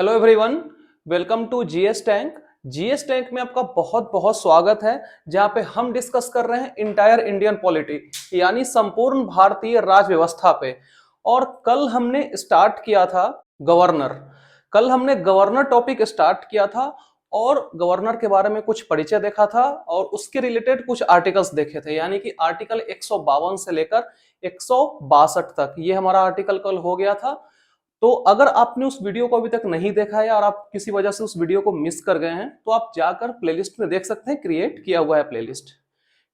Hello everyone, welcome to GS tank. GS tank में आपका बहुत बहुत स्वागत है, जहां पे हम डिस्कस कर रहे हैं इंटायर इंडियन पॉलिटी यानी संपूर्ण भारतीय राज व्यवस्था पे। और कल हमने स्टार्ट किया था गवर्नर। कल हमने गवर्नर टॉपिक स्टार्ट किया था और गवर्नर के बारे में कुछ परिचय देखा था और उसके रिलेटेड कुछ आर्टिकल्स देखे थे, यानी कि आर्टिकल 152 से लेकर 162 तक ये हमारा आर्टिकल कल हो गया था। तो अगर आपने उस वीडियो को अभी तक नहीं देखा है और आप किसी वजह से उस वीडियो को मिस कर गए हैं तो आप जाकर प्लेलिस्ट में देख सकते हैं, क्रिएट किया हुआ है प्लेलिस्ट।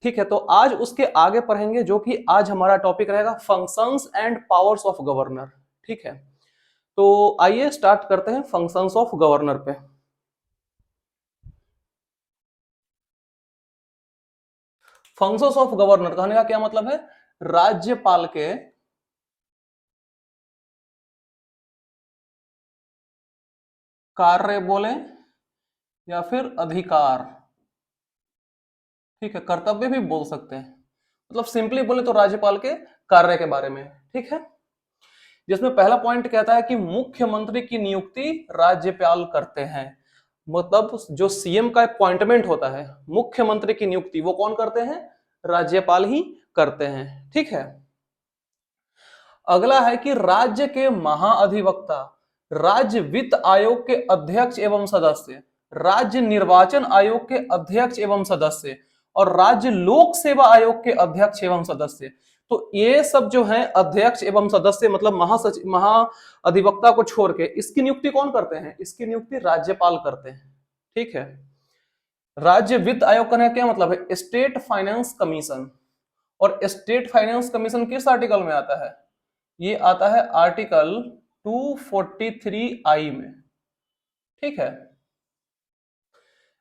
ठीक है, तो आज उसके आगे पढ़ेंगे, जो कि आज हमारा टॉपिक रहेगा functions and powers of governor. ठीक है, तो आइए स्टार्ट करते हैं फंक्शंस ऑफ गवर्नर पे। फंक्शंस ऑफ गवर्नर कहने का क्या मतलब है? राज्यपाल के कार्य बोले या फिर अधिकार, ठीक है, कर्तव्य भी बोल सकते हैं। मतलब सिंपली बोले तो राज्यपाल के कार्य के बारे में। ठीक है, जिसमें पहला पॉइंट कहता है कि मुख्यमंत्री की नियुक्ति राज्यपाल करते हैं। मतलब जो सीएम का अपॉइंटमेंट होता है, मुख्यमंत्री की नियुक्ति वो कौन करते हैं? राज्यपाल ही करते हैं। ठीक है, अगला है कि राज्य के महाअधिवक्ता, राज्य वित्त आयोग के अध्यक्ष एवं सदस्य, राज्य निर्वाचन आयोग के अध्यक्ष एवं सदस्य और राज्य लोक सेवा आयोग के अध्यक्ष एवं सदस्य। तो ये सब जो है अध्यक्ष एवं सदस्य, मतलब महासचिव, महाअधिवक्ता को छोड़ के इसकी नियुक्ति कौन करते हैं? इसकी नियुक्ति राज्यपाल करते हैं। ठीक है, राज्य वित्त आयोग का क्या मतलब है? State finance commission. और स्टेट फाइनेंस कमीशन किस आर्टिकल में आता है? ये आता है आर्टिकल 243 में। ठीक है,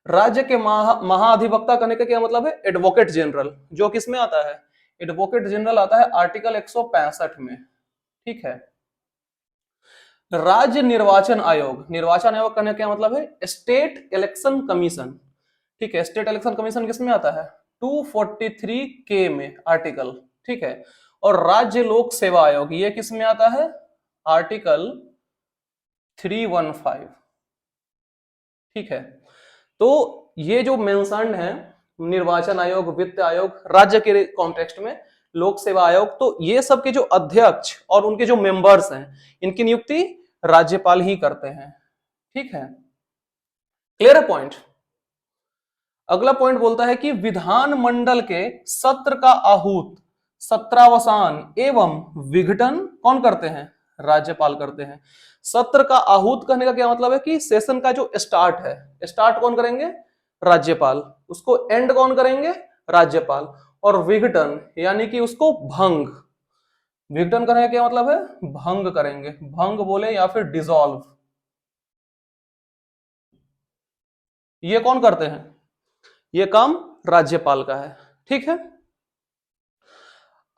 राज्य के महाअधिवक्ता करने का क्या मतलब है? एडवोकेट जनरल, जो किसमें आता है? एडवोकेट जनरल आता है आर्टिकल 165 में। ठीक है, राज्य निर्वाचन आयोग, निर्वाचन आयोग करने का क्या मतलब है? State election commission. ठीक है, स्टेट इलेक्शन कमीशन किसमें आता है? 243 के में आर्टिकल। ठीक है, और राज्य लोक सेवा आयोग ये किस में आता है? आर्टिकल 315। ठीक है, तो ये जो मेंशन्ड है, निर्वाचन आयोग, वित्त आयोग, राज्य के कॉन्टेक्स्ट में लोक सेवा आयोग, तो ये सब के जो अध्यक्ष और उनके जो मेंबर्स हैं, इनकी नियुक्ति राज्यपाल ही करते हैं। ठीक है, क्लियर है पॉइंट? अगला पॉइंट बोलता है कि विधानमंडल के सत्र का आहूत, सत्रावसान एवं विघटन कौन करते हैं? राज्यपाल करते हैं। सत्र का आहूत कहने का क्या मतलब है? कि सेशन का जो स्टार्ट है, स्टार्ट कौन करेंगे? राज्यपाल। उसको एंड कौन करेंगे? राज्यपाल। और विघटन यानी कि उसको भंग, विघटन करने का क्या मतलब है? भंग करेंगे, भंग बोले या फिर डिसॉल्व, ये कौन करते हैं? ये काम राज्यपाल का है। ठीक है,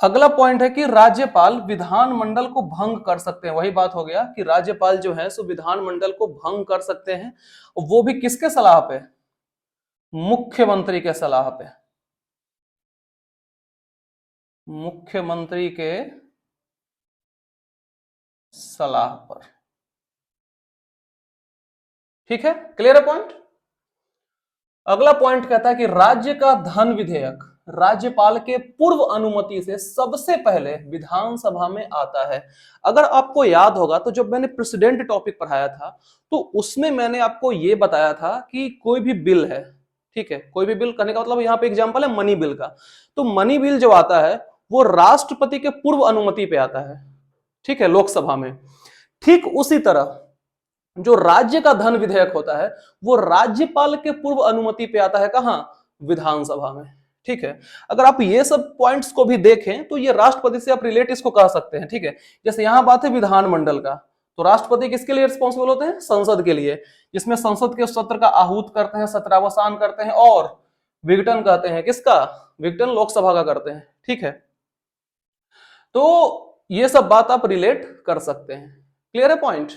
अगला पॉइंट है कि राज्यपाल विधानमंडल को भंग कर सकते हैं। वही बात हो गया कि राज्यपाल जो है सो विधानमंडल को भंग कर सकते हैं, वो भी किसके सलाह पे? मुख्यमंत्री के सलाह पे, मुख्यमंत्री के सलाह पर। ठीक है, क्लियर है पॉइंट? अगला पॉइंट कहता है कि राज्य का धन विधेयक राज्यपाल के पूर्व अनुमति से सबसे पहले विधानसभा में आता है। अगर आपको याद होगा तो जब मैंने प्रेसिडेंट टॉपिक पढ़ाया था तो उसमें मैंने आपको यह बताया था कि कोई भी बिल है, ठीक है, कोई भी बिल करने का मतलब यहाँ पे एग्जांपल है मनी बिल का, तो मनी बिल जो आता है वो राष्ट्रपति के पूर्व अनुमति पे आता है। ठीक है, लोकसभा में। ठीक उसी तरह जो राज्य का धन विधेयक होता है वो राज्यपाल के पूर्व अनुमति पे आता है। कहां? विधानसभा में। ठीक है, अगर आप ये सब पॉइंट्स को भी देखें तो ये राष्ट्रपति से आप रिलेट इसको कह सकते हैं। ठीक है, जैसे यहां बात है विधानमंडल का, तो राष्ट्रपति किसके लिए रिस्पॉन्सिबल होते हैं? संसद के लिए, जिसमें संसद के सत्र का आहूत करते हैं, सत्रावसान करते हैं और विघटन कहते हैं। किसका विघटन? लोकसभा का करते हैं। ठीक है, तो ये सब बात आप रिलेट कर सकते हैं। क्लियर है पॉइंट?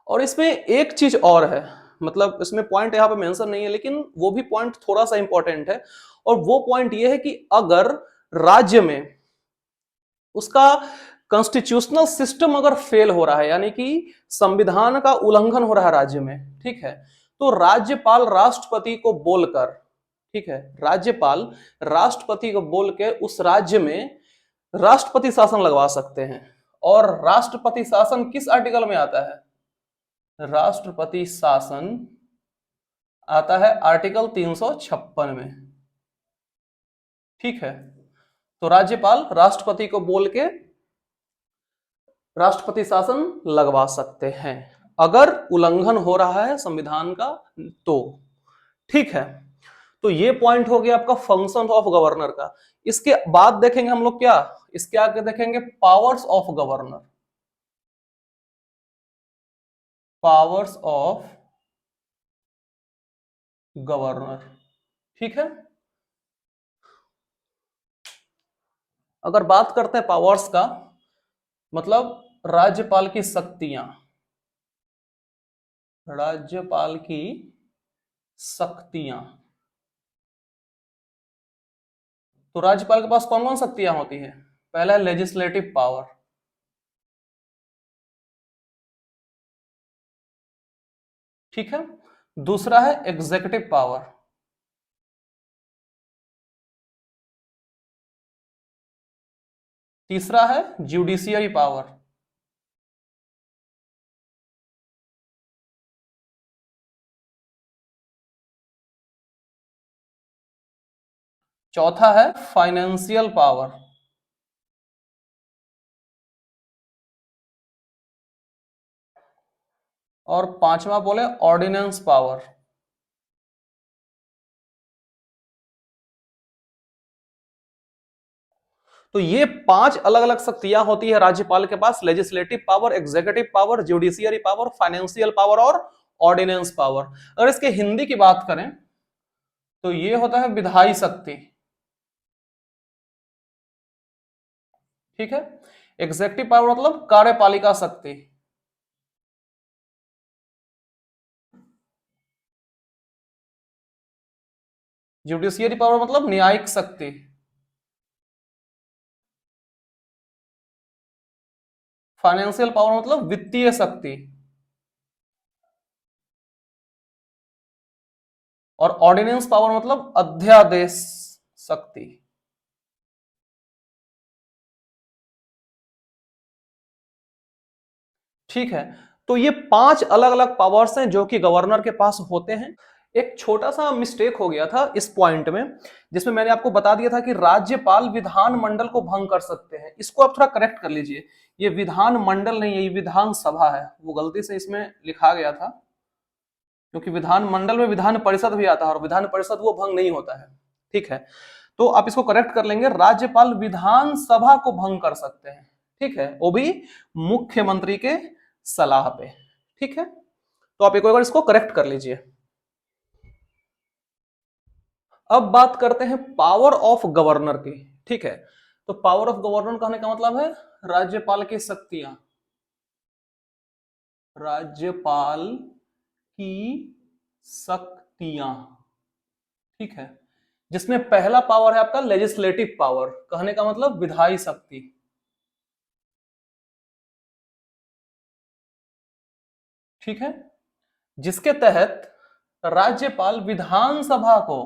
और इसमें एक चीज और है, मतलब इसमें पॉइंट यहां पे मेंशन नहीं है लेकिन वो भी पॉइंट थोड़ा सा इंपॉर्टेंट है, और वो पॉइंट ये है कि अगर राज्य में उसका कॉन्स्टिट्यूशनल सिस्टम अगर फेल हो रहा है, यानी कि संविधान का उल्लंघन हो रहा है राज्य में, ठीक है, तो राज्यपाल राष्ट्रपति को बोलकर, ठीक है, राज्यपाल राष्ट्रपति को बोल के उस राज्य में राष्ट्रपति शासन लगवा सकते हैं। और राष्ट्रपति शासन किस आर्टिकल में आता है? राष्ट्रपति शासन आता है आर्टिकल 356 में, ठीक है। तो राज्यपाल राष्ट्रपति को बोल के राष्ट्रपति शासन लगवा सकते हैं अगर उल्लंघन हो रहा है संविधान का, तो ठीक है। तो ये पॉइंट हो गया आपका फंक्शन ऑफ गवर्नर का। इसके बाद देखेंगे हम लोग क्या, इसके आगे देखेंगे powers of governor, powers of governor, ठीक है। अगर बात करते हैं पावर्स का, मतलब राज्यपाल की शक्तियां, राज्यपाल की शक्तियां, तो राज्यपाल के पास कौन कौन शक्तियां होती है? पहला है लेजिस्लेटिव पावर, ठीक है। दूसरा है एग्जीक्यूटिव पावर, तीसरा है जुडिशियरी पावर, चौथा है फाइनेंशियल पावर, और पांचवा बोले ऑर्डिनेंस पावर। तो ये 5 अलग अलग शक्तियां होती है राज्यपाल के पास, legislative power, executive power, judiciary power, financial power और ऑर्डिनेंस पावर। अगर इसके हिंदी की बात करें तो ये होता है विधायी शक्ति, ठीक है। एग्जीक्यूटिव पावर मतलब कार्यपालिका शक्ति, जुडिशियरी पावर मतलब न्यायिक शक्ति, फाइनेंशियल पावर मतलब वित्तीय शक्ति, और ऑर्डिनेंस पावर मतलब अध्यादेश शक्ति। ठीक है, तो ये 5 अलग अलग पावर्स हैं जो कि गवर्नर के पास होते हैं। एक छोटा सा मिस्टेक हो गया था इस पॉइंट में, जिसमें मैंने आपको बता दिया था कि राज्यपाल विधानमंडल को भंग कर सकते हैं। इसको आप थोड़ा करेक्ट कर लीजिए, ये विधानमंडल नहीं है, ये विधानसभा है। वो गलती से इसमें लिखा गया था, क्योंकि विधानमंडल में विधान परिषद भी आता है और विधान परिषद वो भंग नहीं होता है, ठीक है। तो आप इसको करेक्ट कर लेंगे, राज्यपाल विधानसभा को भंग कर सकते हैं, ठीक है, वो भी मुख्यमंत्री के सलाह पे, ठीक है। तो आप एक बार इसको करेक्ट कर लीजिए। अब बात करते हैं पावर ऑफ गवर्नर की, ठीक है। तो पावर ऑफ गवर्नर कहने का मतलब है राज्यपाल की शक्तियां, राज्यपाल की शक्तियां, ठीक है। जिसमें पहला पावर है आपका लेजिस्लेटिव पावर, कहने का मतलब विधायी शक्ति, ठीक है, जिसके तहत राज्यपाल विधानसभा को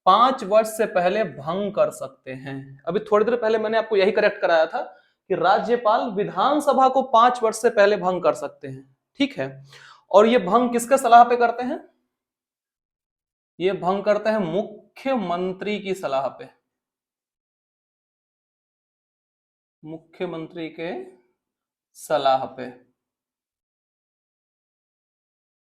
5 वर्ष से पहले भंग कर सकते हैं। अभी थोड़ी देर पहले मैंने आपको यही करेक्ट कराया था कि राज्यपाल विधानसभा को 5 वर्ष से पहले भंग कर सकते हैं, ठीक है। और ये भंग किसके सलाह पे करते हैं? ये भंग करते हैं मुख्यमंत्री की सलाह पे, मुख्यमंत्री के सलाह पे।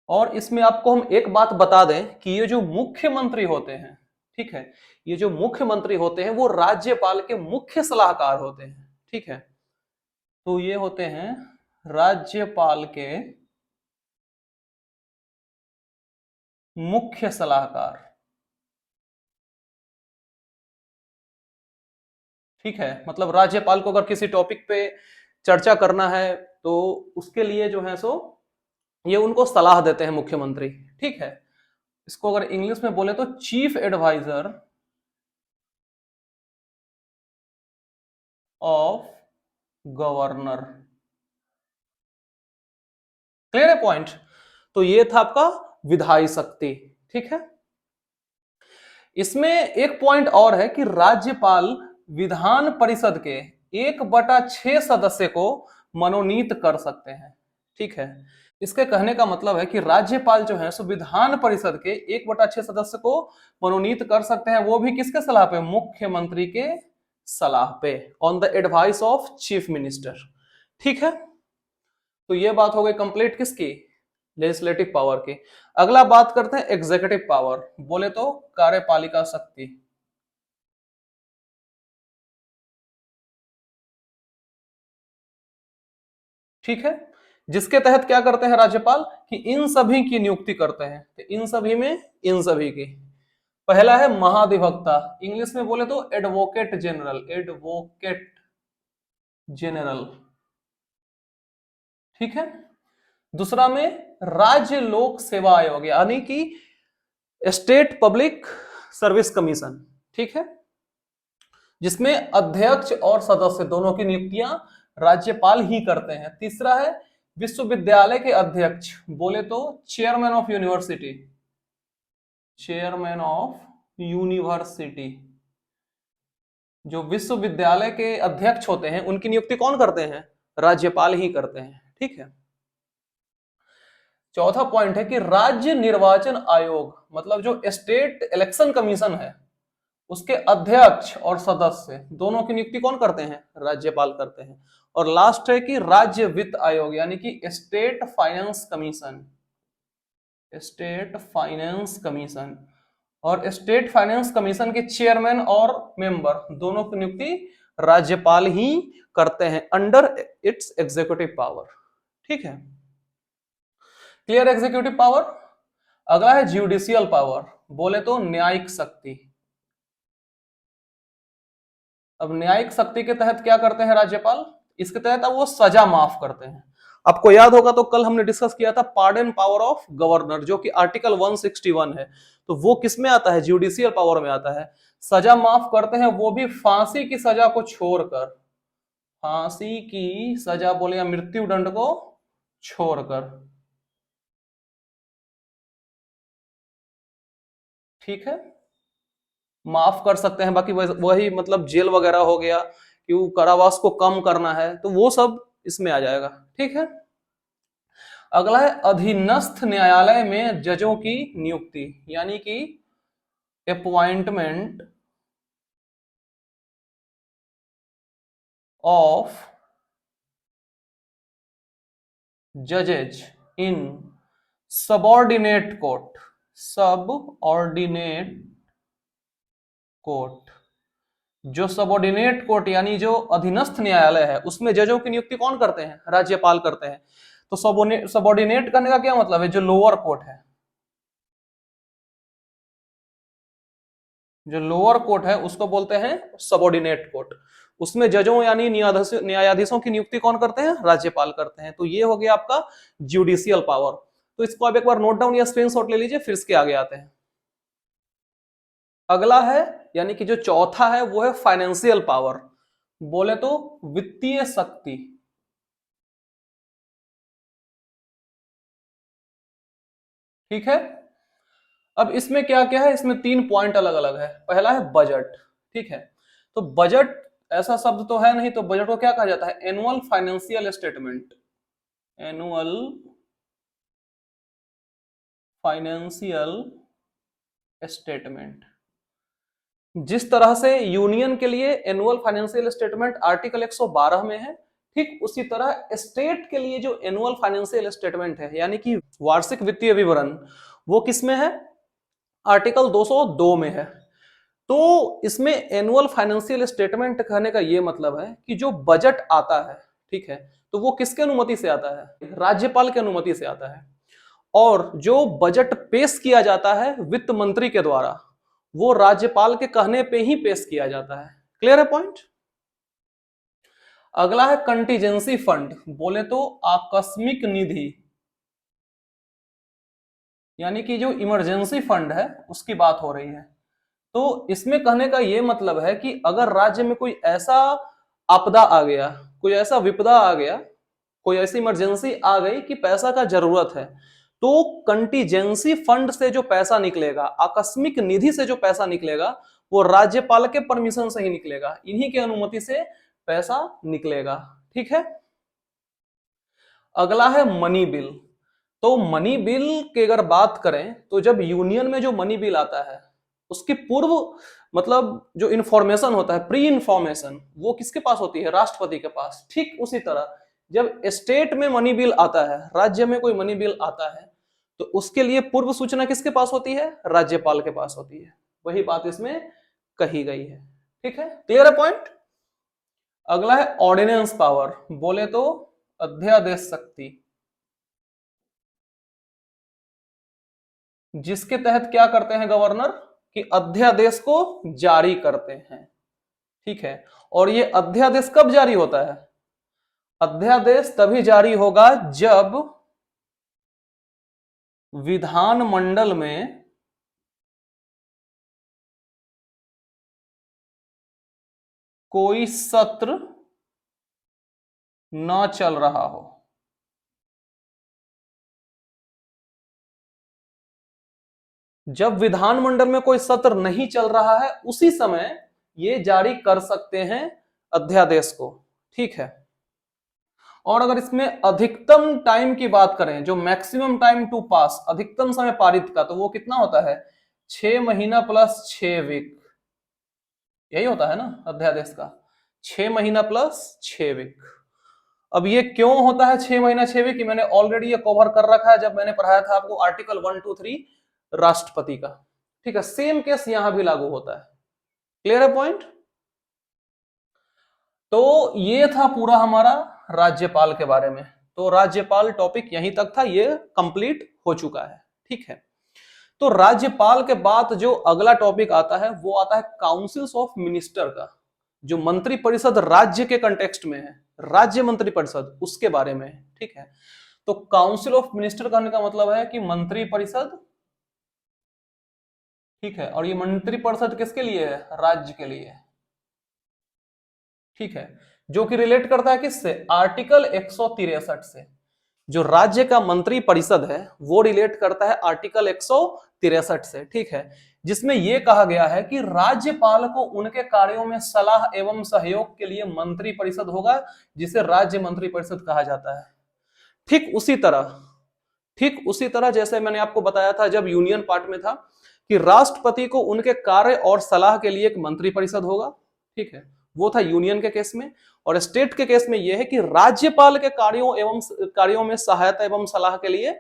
और इसमें आपको हम एक बात बता दें कि ये जो मुख्यमंत्री होते हैं, ठीक है, ये जो मुख्यमंत्री होते हैं वो राज्यपाल के मुख्य सलाहकार होते हैं, ठीक है। तो ये होते हैं राज्यपाल के मुख्य सलाहकार, ठीक है। मतलब राज्यपाल को अगर किसी टॉपिक पे चर्चा करना है तो उसके लिए जो है सो ये उनको सलाह देते हैं मुख्यमंत्री, ठीक है। इसको अगर इंग्लिश में बोले तो chief adviser of governor. Clear है पॉइंट? तो ये था आपका विधायी शक्ति। ठीक है, इसमें एक पॉइंट और है कि राज्यपाल विधान परिषद के 1/6 सदस्य को मनोनीत कर सकते हैं। ठीक है, इसके कहने का मतलब है कि राज्यपाल जो है सो विधान परिषद के 1/6 सदस्य को मनोनीत कर सकते हैं, वो भी किसके सलाह पे? मुख्यमंत्री के सलाह पे, on the advice of chief minister. ठीक है, तो ये बात हो गई कंप्लीट किसकी? लेजिस्लेटिव पावर की। अगला बात करते हैं एग्जीक्यूटिव पावर, बोले तो कार्यपालिका शक्ति। ठीक है, जिसके तहत क्या करते हैं राज्यपाल कि इन सभी की नियुक्ति करते हैं। तो इन सभी में इन सभी की, पहला है महाधिवक्ता, इंग्लिश में बोले तो एडवोकेट जनरल, एडवोकेट जनरल। ठीक है, दूसरा में राज्य लोक सेवा आयोग यानी कि स्टेट पब्लिक सर्विस कमीशन। ठीक है, जिसमें अध्यक्ष और सदस्य दोनों की नियुक्तियां राज्यपाल ही करते हैं। तीसरा है विश्वविद्यालय के अध्यक्ष, बोले तो chairman of university, chairman of university. जो विश्वविद्यालय के अध्यक्ष होते हैं उनकी नियुक्ति कौन करते हैं? राज्यपाल ही करते हैं। ठीक है, चौथा पॉइंट है कि राज्य निर्वाचन आयोग मतलब जो स्टेट इलेक्शन कमीशन है उसके अध्यक्ष और सदस्य दोनों की नियुक्ति कौन करते हैं? राज्यपाल करते हैं। और लास्ट है कि राज्य वित्त आयोग यानी कि state finance commission, state finance commission, और स्टेट फाइनेंस कमीशन के चेयरमैन और मेंबर दोनों की नियुक्ति राज्यपाल ही करते हैं अंडर इट्स एग्जीक्यूटिव पावर। ठीक है, क्लियर एग्जीक्यूटिव पावर। अगला है ज्यूडिशियल पावर, बोले तो न्यायिक शक्ति। अब न्यायिक शक्ति के तहत क्या करते हैं राज्यपाल? इसके तहत अब वो सजा माफ करते हैं। आपको याद होगा तो कल हमने डिस्कस किया था पार्डन पावर ऑफ गवर्नर, जो कि आर्टिकल 161 है। तो वो किस में आता है? ज्यूडिशियल पावर में आता है। सजा माफ करते हैं वो भी फांसी की सजा को छोड़कर, फांसी की सजा बोले या मृत्यु दंड को छोड़कर। ठीक है, माफ कर सकते हैं, बाकी वही मतलब जेल वगैरह हो गया कि वो कारावास को कम करना है तो वो सब इसमें आ जाएगा। ठीक है, अगला है अधीनस्थ न्यायालय में जजों की नियुक्ति यानी कि अपॉइंटमेंट ऑफ जजेज in subordinate court, subordinate court. जो सबऑर्डिनेट कोर्ट यानी जो अधीनस्थ न्यायालय है उसमें जजों की नियुक्ति कौन करते हैं? राज्यपाल करते हैं। तो सबऑर्डिनेट करने का क्या मतलब है? जो लोअर कोर्ट है, जो लोअर कोर्ट है उसको बोलते हैं सबऑर्डिनेट कोर्ट। उसमें जजों यानी न्यायाधीशों की नियुक्ति कौन करते हैं? राज्यपाल करते हैं। तो ये हो गया आपका ज्यूडिशियल पावर। तो इसको आप एक बार नोट डाउन या स्क्रीनशॉट ले लीजिए, फिर इसके आगे आते हैं। अगला है यानी कि जो चौथा है वो है फाइनेंशियल पावर, बोले तो वित्तीय शक्ति। ठीक है, अब इसमें क्या क्या है? इसमें 3 पॉइंट अलग अलग है। पहला है बजट। ठीक है, तो बजट ऐसा शब्द तो है नहीं, तो बजट को क्या कहा जाता है? Annual financial statement, annual financial statement. जिस तरह से यूनियन के लिए एनुअल फाइनेंशियल स्टेटमेंट आर्टिकल 112 में है, ठीक उसी तरह स्टेट के लिए जो एनुअल फाइनेंशियल स्टेटमेंट है यानी कि वार्षिक वित्तीय विवरण, वो किस में है? आर्टिकल 202 में है। तो इसमें एनुअल फाइनेंशियल स्टेटमेंट कहने का यह मतलब है कि जो बजट आता है, ठीक है, तो वो किसके अनुमति से आता है? राज्यपाल की अनुमति से आता है। और जो बजट पेश किया जाता है वित्त मंत्री के द्वारा, वो राज्यपाल के कहने पे ही पेश किया जाता है। क्लियर है पॉइंट? अगला है कंटीजेंसी फंड, बोले तो आकस्मिक निधि, यानी कि जो इमरजेंसी फंड है उसकी बात हो रही है। तो इसमें कहने का यह मतलब है कि अगर राज्य में कोई ऐसा आपदा आ गया, कोई ऐसा विपदा आ गया, कोई ऐसी इमरजेंसी आ गई कि पैसा का जरूरत है, तो कंटीजेंसी फंड से जो पैसा निकलेगा, आकस्मिक निधि से जो पैसा निकलेगा, वो राज्यपाल के परमिशन से ही निकलेगा, इन्हीं की अनुमति से पैसा निकलेगा। ठीक है। अगला है मनी बिल। तो मनी बिल की अगर बात करें तो जब यूनियन में जो मनी बिल आता है उसकी पूर्व मतलब जो इंफॉर्मेशन होता है, प्री इंफॉर्मेशन, वो किसके पास होती है? राष्ट्रपति के पास। ठीक उसी तरह जब स्टेट में मनी बिल आता है, राज्य में कोई मनी बिल आता है, तो उसके लिए पूर्व सूचना किसके पास होती है? राज्यपाल के पास होती है। वही बात इसमें कही गई है। ठीक है, क्लियर है पॉइंट। अगला है ऑर्डिनेंस पावर, बोले तो अध्यादेश शक्ति, जिसके तहत क्या करते हैं गवर्नर कि अध्यादेश को जारी करते हैं। ठीक है, और ये अध्यादेश कब जारी होता है? अध्यादेश तभी जारी होगा जब विधानमंडल में कोई सत्र न चल रहा हो। जब विधानमंडल में कोई सत्र नहीं चल रहा है उसी समय ये जारी कर सकते हैं अध्यादेश को। ठीक है, और अगर इसमें अधिकतम टाइम की बात करें, जो मैक्सिमम टाइम टू पास, अधिकतम समय पारित का, तो वो कितना होता है? 6 महीना प्लस 6 वीक, यही होता है ना अध्यादेश का, 6 महीना प्लस 6 वीक। अब ये क्यों होता है 6 महीना 6 वीक? मैंने ऑलरेडी ये कवर कर रखा है जब मैंने पढ़ाया था आपको आर्टिकल 1, 2, 3 राष्ट्रपति का। ठीक है, सेम केस यहां भी लागू होता है। क्लियर है पॉइंट। तो ये था पूरा हमारा राज्यपाल के बारे में। तो राज्यपाल टॉपिक यहीं तक था, ये कंप्लीट हो चुका है। ठीक है, तो राज्यपाल के बाद जो अगला टॉपिक आता है वो आता है काउंसिल्स ऑफ मिनिस्टर का, जो मंत्री परिषद राज्य के कंटेक्स्ट में है, राज्य मंत्री परिषद, उसके बारे में। ठीक है, तो काउंसिल ऑफ मिनिस्टर कहने का मतलब है कि मंत्री परिषद। ठीक है, और ये मंत्री परिषद किसके लिए है? राज्य के लिए। ठीक है, जो कि रिलेट करता है किससे? आर्टिकल 163 से। जो राज्य का मंत्री परिषद है वो रिलेट करता है आर्टिकल 163 से। ठीक है, जिसमें यह कहा गया है कि राज्यपाल को उनके कार्यों में सलाह एवं सहयोग के लिए मंत्री परिषद होगा, जिसे राज्य मंत्री परिषद कहा जाता है। ठीक उसी तरह जैसे मैंने आपको बताया था जब यूनियन पार्ट में था कि राष्ट्रपति को उनके कार्य और सलाह के लिए एक मंत्री परिषद होगा। ठीक है, वो था यूनियन के केस में। और स्टेट के केस में यह है कि राज्यपाल के कार्यों में सहायता एवं सलाह के लिए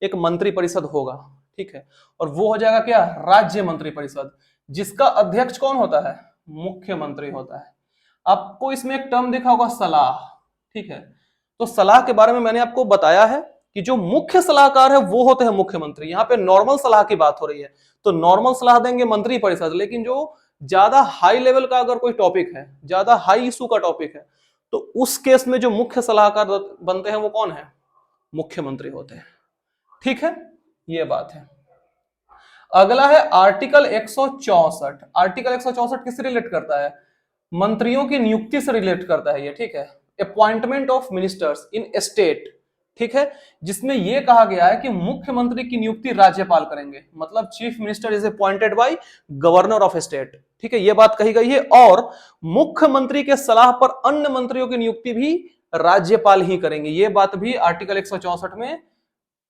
एक मंत्री परिषद होगा। ठीक है, और वो हो जाएगा क्या? राज्य मंत्री परिषद, जिसका अध्यक्ष कौन होता है? मुख्यमंत्री होता है। आपको इसमें एक टर्म देखा होगा, सलाह। ठीक है, तो सलाह के बारे में मैंने आपको बताया है कि जो मुख्य सलाहकार है वो होते हैं मुख्यमंत्री। यहां पे नॉर्मल सलाह की बात हो रही है, तो नॉर्मल सलाह देंगे मंत्री परिषद, लेकिन जो ज्यादा हाई लेवल का अगर कोई टॉपिक है, ज्यादा हाई इशू का टॉपिक है, तो उस केस में जो मुख्य सलाहकार बनते हैं वो कौन है? मुख्यमंत्री होते हैं। ठीक है, ये बात है। अगला है आर्टिकल 164। आर्टिकल 164 किससे रिलेट करता है? मंत्रियों की नियुक्ति से रिलेट करता है ये। ठीक है, appointment of ministers in state. ठीक है, जिसमें यह कहा गया है कि मुख्यमंत्री की नियुक्ति राज्यपाल करेंगे, मतलब chief minister is appointed by governor of state. ठीक है, यह बात कही गई है। और मुख्यमंत्री के सलाह पर अन्य मंत्रियों की नियुक्ति भी राज्यपाल ही करेंगे। यह बात भी आर्टिकल 164 में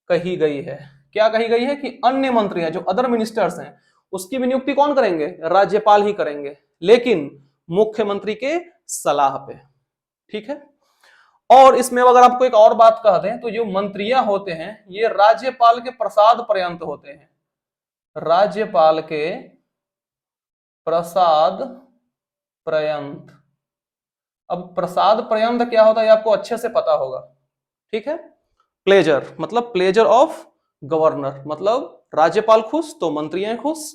कही गई है। क्या कही गई है? कि अन्य मंत्री हैं, जो अदर मिनिस्टर्स हैं, उसकी भी नियुक्ति कौन करेंगे? राज्यपाल ही करेंगे, लेकिन मुख्यमंत्री के सलाह पे। ठीक है, और इसमें अगर आपको एक और बात कह दें तो जो मंत्रियां होते हैं ये राज्यपाल के प्रसाद पर्यंत होते हैं। राज्यपाल के प्रसाद पर्यंत। अब प्रसाद पर्यंत क्या होता है ये आपको अच्छे से पता होगा। ठीक है, प्लेजर मतलब प्लेजर ऑफ गवर्नर, मतलब राज्यपाल खुश तो मंत्रियां खुश,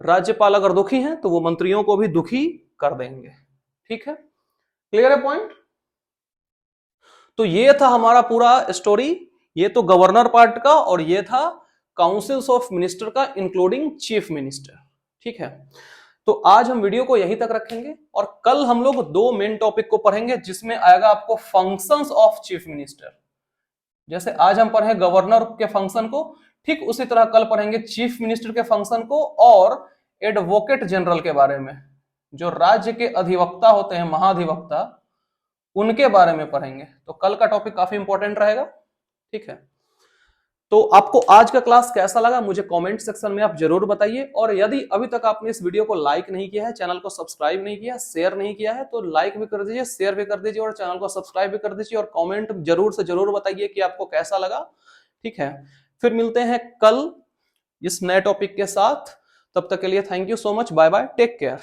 राज्यपाल अगर दुखी हैं तो वो मंत्रियों को भी दुखी कर देंगे। ठीक है, क्लियर है पॉइंट। तो ये था हमारा पूरा स्टोरी, ये तो गवर्नर पार्ट का, और ये था काउंसिल्स ऑफ मिनिस्टर का इंक्लूडिंग चीफ मिनिस्टर। ठीक है, तो आज हम वीडियो को यहीं तक रखेंगे और कल हम लोग 2 मेन टॉपिक को पढ़ेंगे, जिसमें आएगा आपको फंक्शंस ऑफ चीफ मिनिस्टर। जैसे आज हम पढ़े गवर्नर के फंक्शन को, ठीक उसी तरह कल पढ़ेंगे चीफ मिनिस्टर के फंक्शन को और एडवोकेट जनरल के बारे में, जो राज्य के अधिवक्ता होते हैं, महाधिवक्ता, उनके बारे में पढ़ेंगे। तो कल का टॉपिक काफी इंपॉर्टेंट रहेगा, ठीक है। तो आपको आज का क्लास कैसा लगा मुझे कमेंट सेक्शन में आप जरूर बताइए, और यदि अभी तक आपने इस वीडियो को लाइक नहीं किया है, चैनल को सब्सक्राइब नहीं किया, शेयर नहीं किया है, तो लाइक भी कर दीजिए, शेयर भी कर दीजिए और चैनल को सब्सक्राइब भी कर दीजिए, और कमेंट जरूर से जरूर बताइए कि आपको कैसा लगा, ठीक है। फिर मिलते हैं कल इस नए टॉपिक के साथ, तब तक के लिए thank you so much, bye bye, take care.